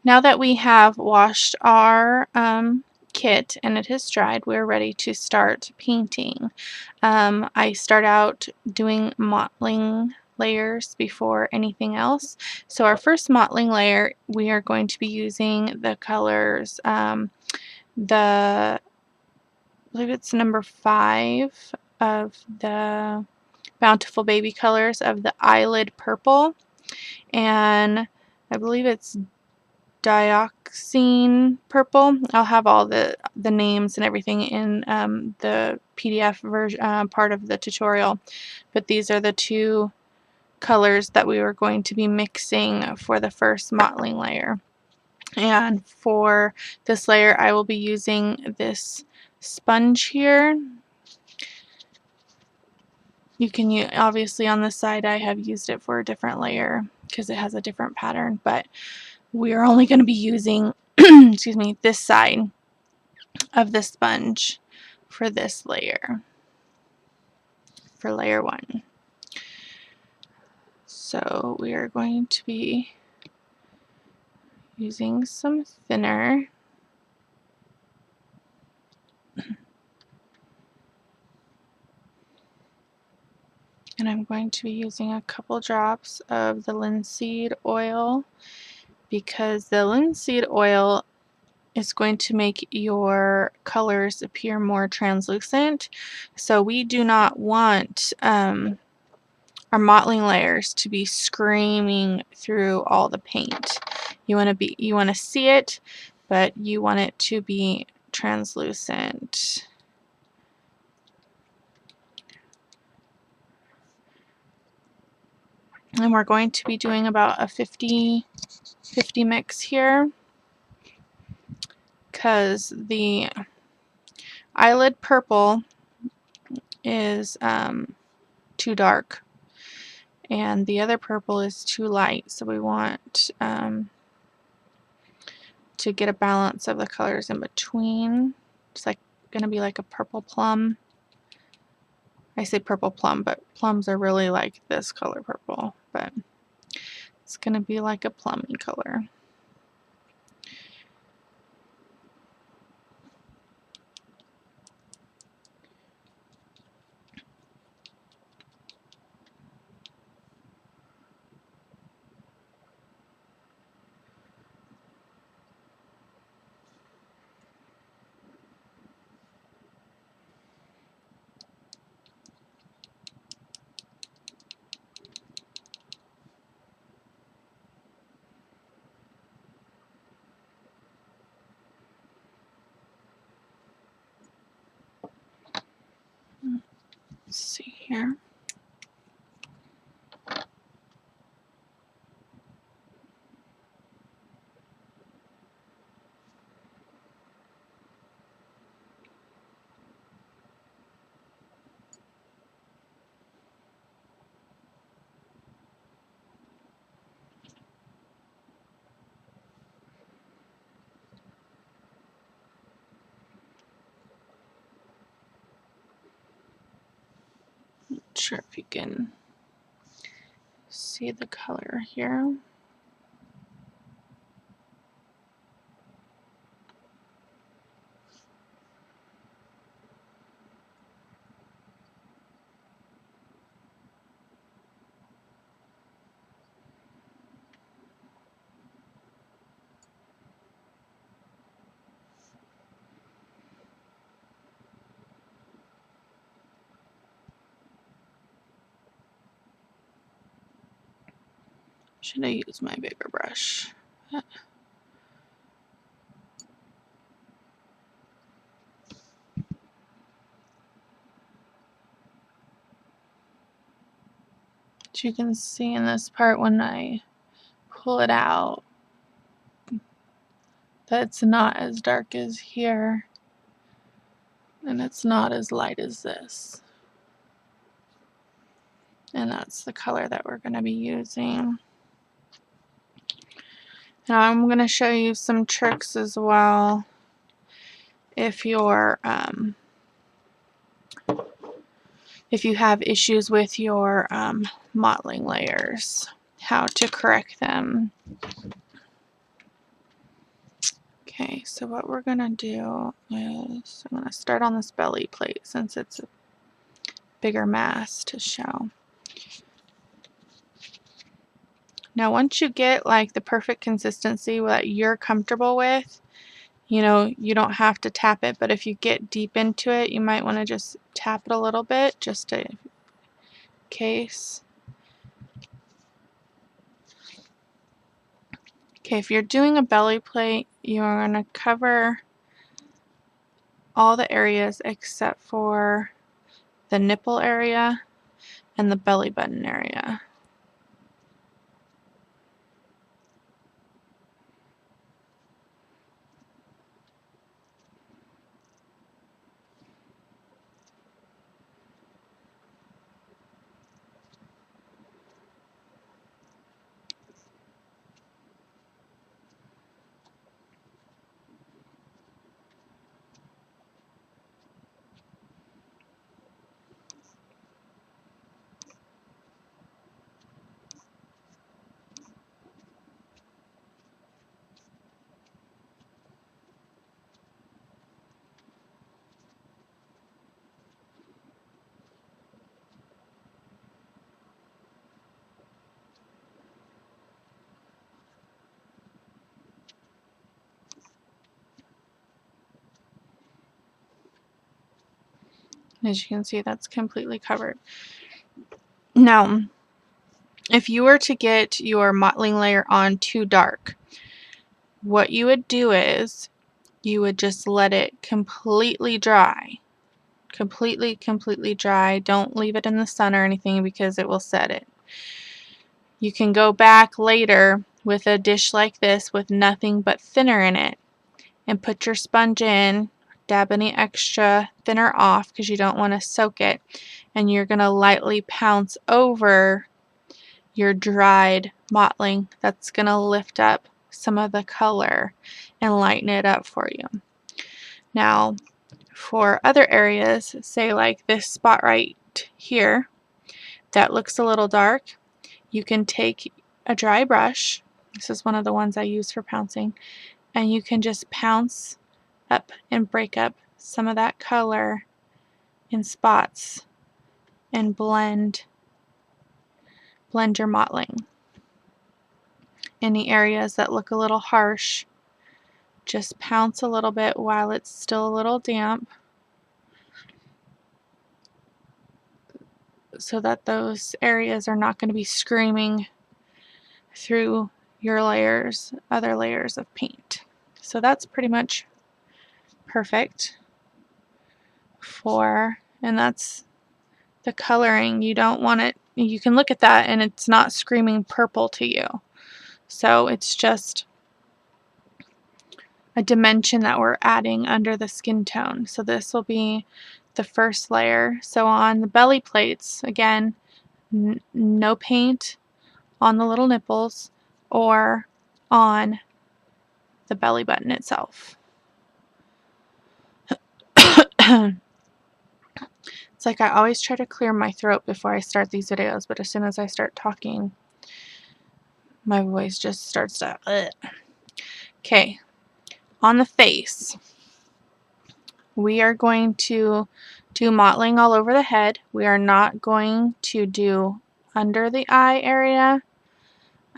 Now that we have washed our kit and it has dried, we're ready to start painting. I start out doing mottling layers before anything else. So our first mottling layer, we are going to be using the colors, I believe it's number 5 of the Bountiful Baby colors of the Eyelid Purple, and I believe it's Dioxine Purple. I'll have all the names and everything in the PDF version part of the tutorial, but these are the two colors that we were going to be mixing for the first mottling layer. And for this layer, I will be using this sponge here. You can use, obviously on this side I have used it for a different layer because it has a different pattern, but we are only going to be using excuse me, this side of the sponge for this layer, for layer 1. So we are going to be using some thinner. And I'm going to be using a couple drops of the linseed oil because the linseed oil is going to make your colors appear more translucent. So we do not want our mottling layers to be screaming through all the paint. You want to see it, but you want it to be translucent. And we're going to be doing about a 50-50 mix here because the Eyelid Purple is too dark and the other purple is too light, so we want to get a balance of the colors in between. It's like gonna be like a purple plum. I say purple plum, but plums are really like this color purple, but it's gonna be like a plummy color. Let's see here. Not sure if you can see the color here. Should I use my bigger brush? But you can see in this part when I pull it out that it's not as dark as here and it's not as light as this. And that's the color that we're going to be using. Now I'm going to show you some tricks as well if you're if you have issues with your mottling layers, how to correct them. Okay, so what we're gonna do is I'm gonna start on this belly plate since it's a bigger mass to show. Now once you get like the perfect consistency that you're comfortable with, you know, you don't have to tap it, but if you get deep into it, you might want to just tap it a little bit just in case. Okay, if you're doing a belly plate, you're going to cover all the areas except for the nipple area and the belly button area. As you can see, that's completely covered. Now, if you were to get your mottling layer on too dark, what you would do is you would just let it completely dry. Completely dry. Don't leave it in the sun or anything because it will set it. You can go back later with a dish like this with nothing but thinner in it and put your sponge in, dab any extra thinner off because you don't want to soak it, and you're going to lightly pounce over your dried mottling. That's going to lift up some of the color and lighten it up for you. Now, for other areas, say like this spot right here that looks a little dark, you can take a dry brush. This is one of the ones I use for pouncing, and you can just pounce up and break up some of that color in spots and blend your mottling. Any areas that look a little harsh, just pounce a little bit while it's still a little damp so that those areas are not going to be screaming through your layers, other layers of paint. So that's pretty much perfect for, and that's the coloring. You don't want it, you can look at that and it's not screaming purple to you. So it's just a dimension that we're adding under the skin tone. So this will be the first layer. So on the belly plates, again, no paint on the little nipples or on the belly button itself. It's like I always try to clear my throat before I start these videos, but as soon as I start talking, my voice just starts to Okay, on the face, we are going to do mottling all over the head. We are not going to do under the eye area.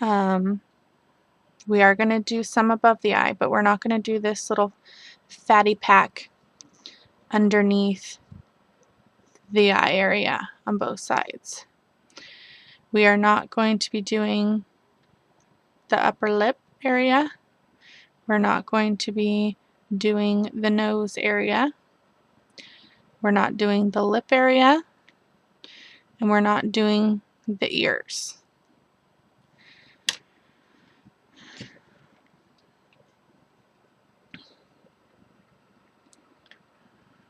We are going to do some above the eye, but we're not going to do this little fatty pack underneath the eye area on both sides. We are not going to be doing the upper lip area. We're not going to be doing the nose area. We're not doing the lip area. And we're not doing the ears.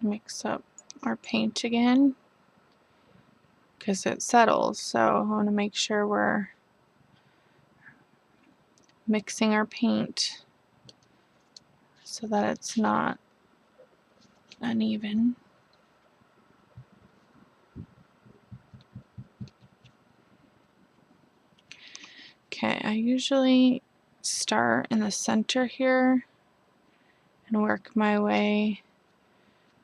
Mix up our paint again because it settles, so I want to make sure we're mixing our paint so that it's not uneven. Okay, I usually start in the center here and work my way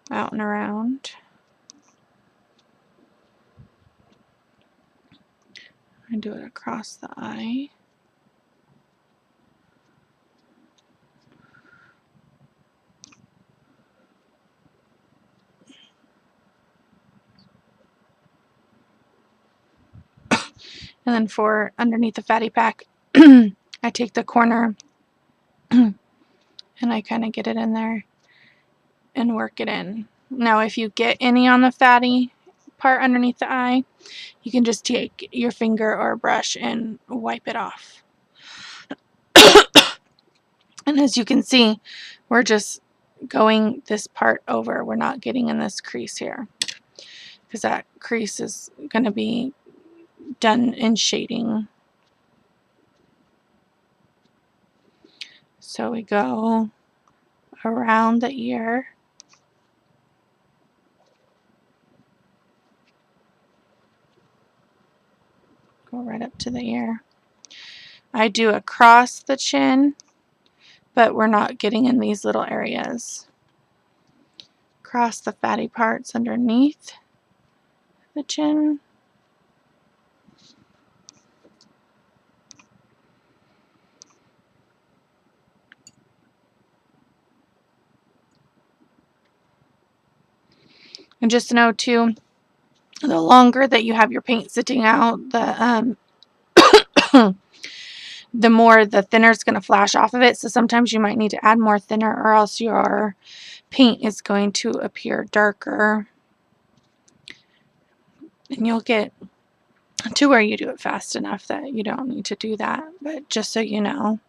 out and around. I do it across the eye. And then for underneath the fatty pack, I take the corner and I kind of get it in there and work it in. Now, if you get any on the fatty part underneath the eye, you can just take your finger or a brush and wipe it off. And as you can see, we're just going this part over. We're not getting in this crease here, because that crease is going to be done in shading. So we go around the ear. Go right up to the ear. I do across the chin, but we're not getting in these little areas. Across the fatty parts underneath the chin. And just to know too, the longer that you have your paint sitting out, the the more the thinner is going to flash off of it. So sometimes you might need to add more thinner, or else your paint is going to appear darker. And you'll get to where you do it fast enough that you don't need to do that. But just so you know.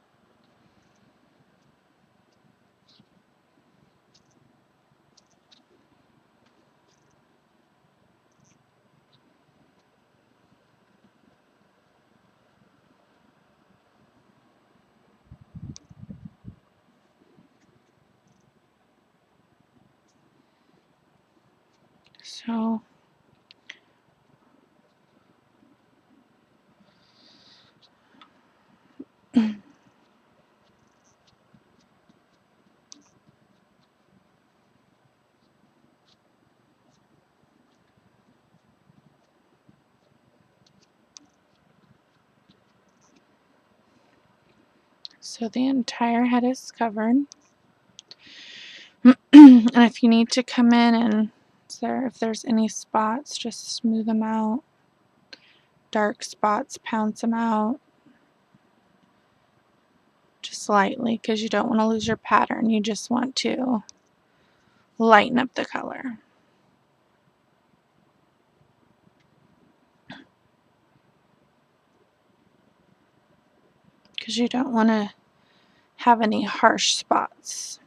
So so the entire head is covered. And if you need to come in and if there's any spots, just smooth them out. Dark spots, pounce them out. Just lightly, because you don't want to lose your pattern. You just want to lighten up the color. Because you don't want to have any harsh spots.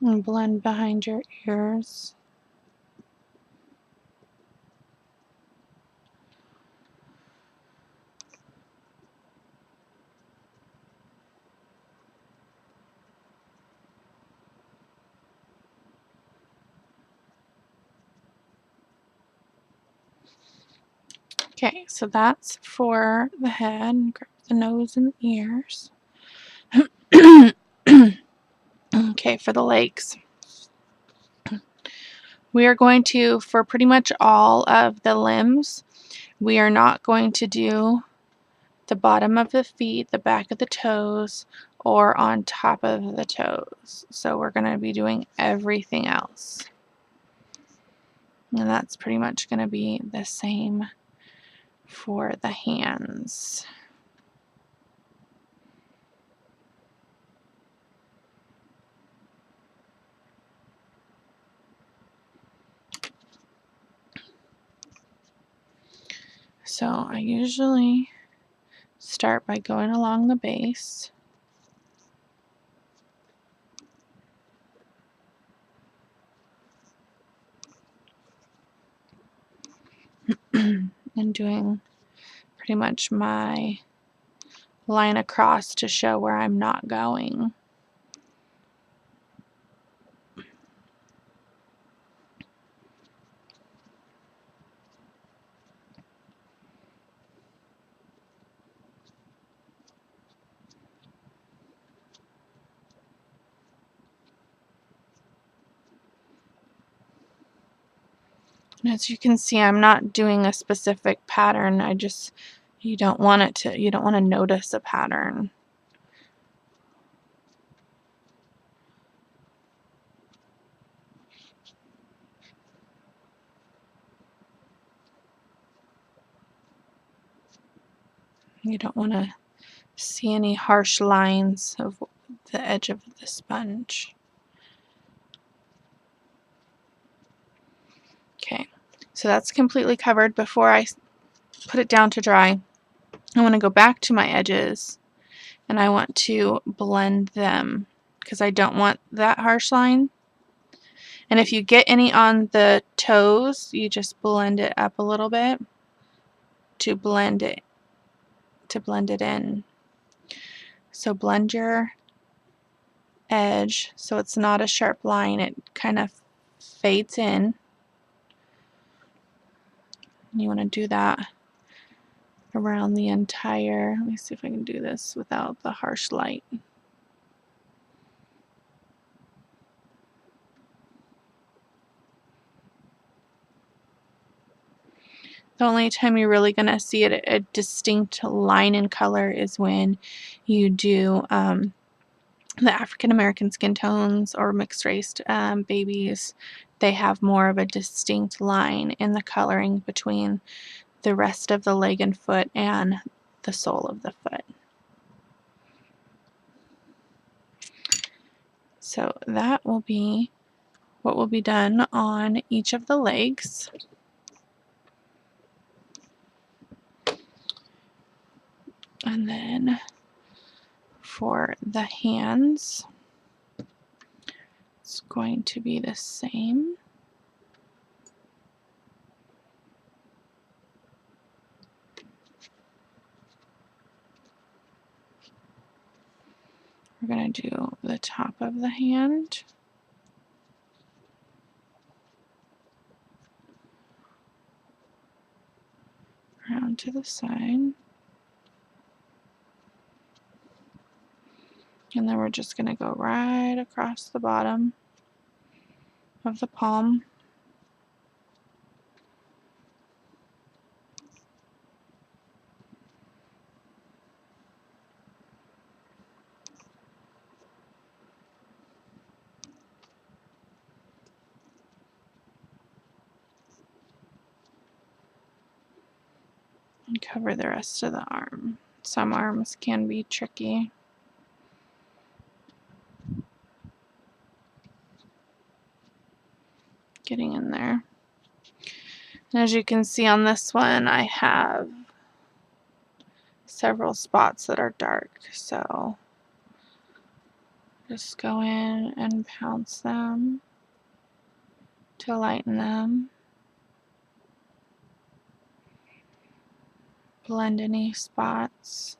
And blend behind your ears. Okay, so that's for the head. Grab the nose and the ears. Okay, for the legs. We are going to, for pretty much all of the limbs, we are not going to do the bottom of the feet, the back of the toes, or on top of the toes. So we're going to be doing everything else. And that's pretty much going to be the same for the hands. So I usually start by going along the base. And doing pretty much my line across to show where I'm not going. And as you can see, I'm not doing a specific pattern. You don't want to notice a pattern. You don't want to see any harsh lines of the edge of the sponge. Okay, so that's completely covered. Before I put it down to dry, I want to go back to my edges and I want to blend them because I don't want that harsh line. And if you get any on the toes, you just blend it up a little bit to blend it in. So blend your edge so it's not a sharp line. It kind of fades in. You want to do that around the entire, let me see if I can do this without the harsh light. The only time you're really going to see it a distinct line in color is when you do the African American skin tones or mixed race babies. They have more of a distinct line in the coloring between the rest of the leg and foot and the sole of the foot. So that will be what will be done on each of the legs. And then for the hands, it's going to be the same. We're going to do the top of the hand. Around to the side. And then we're just going to go right across the bottom of the palm. And cover the rest of the arm. Some arms can be tricky. Getting in there. And as you can see on this one, I have several spots that are dark, so just go in and pounce them to lighten them. Blend any spots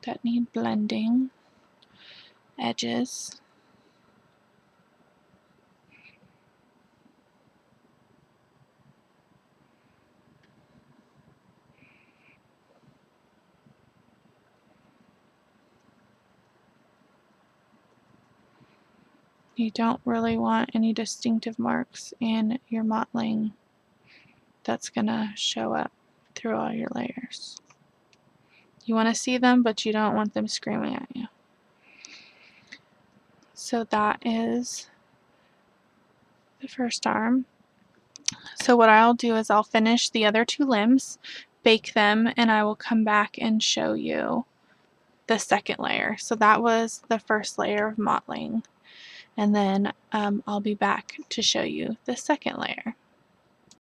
that need blending. Edges. You don't really want any distinctive marks in your mottling. That's gonna show up through all your layers. You want to see them, but you don't want them screaming at you. So that is the first arm. So what I'll do is I'll finish the other two limbs, bake them, and I will come back and show you the second layer. So that was the first layer of mottling. And then I'll be back to show you the second layer.